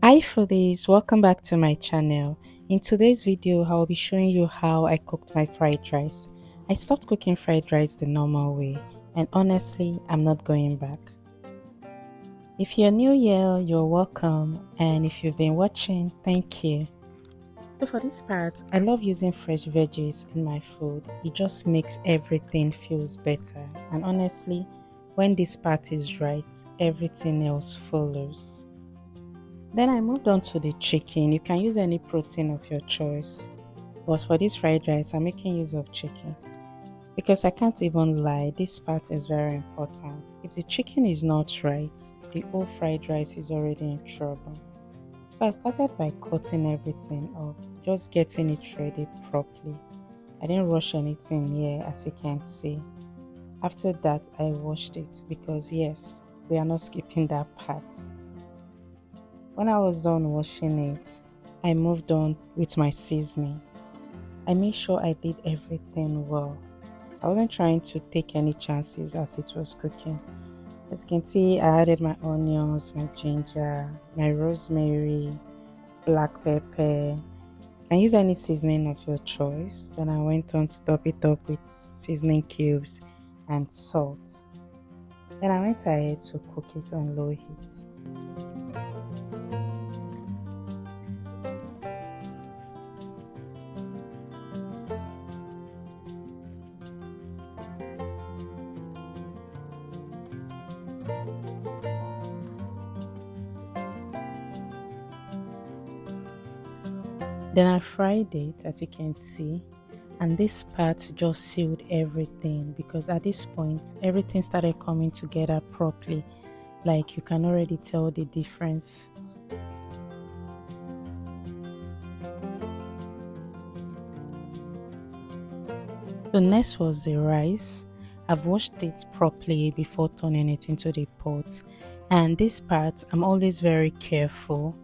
Hi foodies, welcome back to my channel. In today's video, I will be showing you how I cooked my fried rice. I stopped cooking fried rice the normal way, and honestly, I'm not going back. If you're new here, you're welcome, and if you've been watching, thank you. So for this part, I love using fresh veggies in my food. It just makes everything feels better, and honestly, when this part is right, everything else follows. Then I moved on to the chicken. You can use any protein of your choice. But for this fried rice, I'm making use of chicken. Because I can't even lie, this part is very important. If the chicken is not right, the whole fried rice is already in trouble. So I started by cutting everything up, just getting it ready properly. I didn't rush anything here, as you can see. After that, I washed it because yes, we are not skipping that part. When I was done washing it, I moved on with my seasoning. I made sure I did everything well. I wasn't trying to take any chances as it was cooking. As you can see, I added my onions, my ginger, my rosemary, black pepper. You can use any seasoning of your choice. Then I went on to top it up with seasoning cubes and salt. Then I went ahead to cook it on low heat. Then I fried it, as you can see, and this part just sealed everything because at this point everything started coming together properly. Like you can already tell the difference. The next was the rice. I've washed it properly before turning it into the pot, and this part I'm always very careful.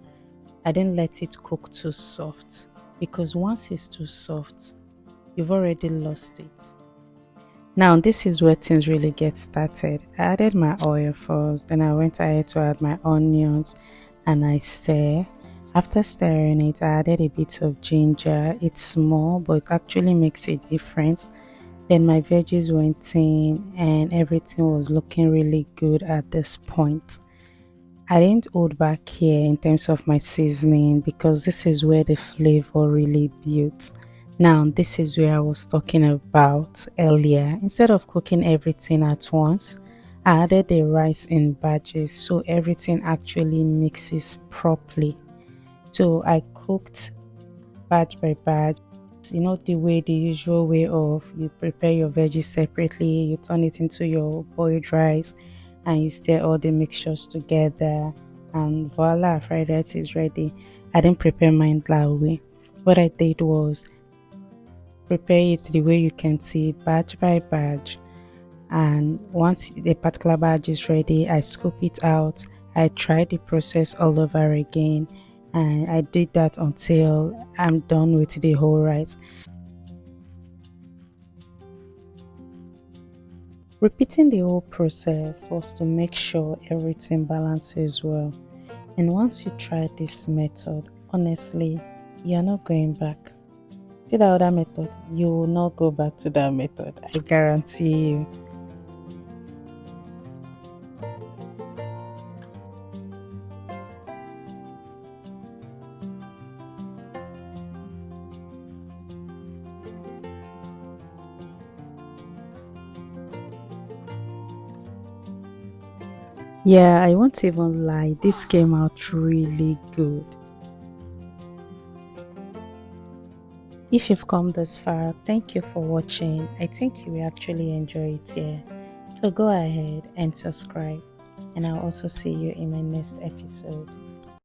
I didn't let it cook too soft because once it's too soft, you've already lost it. Now this is where things really get started. I added my oil first, then I went ahead to add my onions and I stir. After stirring it, I added a bit of ginger. It's small, but it actually makes a difference. Then my veggies went in and everything was looking really good at this point. I didn't hold back here in terms of my seasoning because this is where the flavor really builds. Now, this is where I was talking about earlier. Instead of cooking everything at once, I added the rice in batches so everything actually mixes properly. So I cooked batch by batch. You know the usual way of you prepare your veggies separately, you turn it into your boiled rice, and you stir all the mixtures together, and voila, fried rice is ready. I didn't prepare mine that way. What I did was prepare it the way you can see, batch by batch. And once the particular batch is ready, I scoop it out. I try the process all over again, and I did that until I'm done with the whole rice. Repeating the whole process was to make sure everything balances well. And once you try this method, honestly, you're not going back. See that other method? You will not go back to that method. I guarantee you. Yeah, I won't even lie. This came out really good. If you've come this far, thank you for watching. I think you will actually enjoy it here. So go ahead and subscribe, and I'll also see you in my next episode.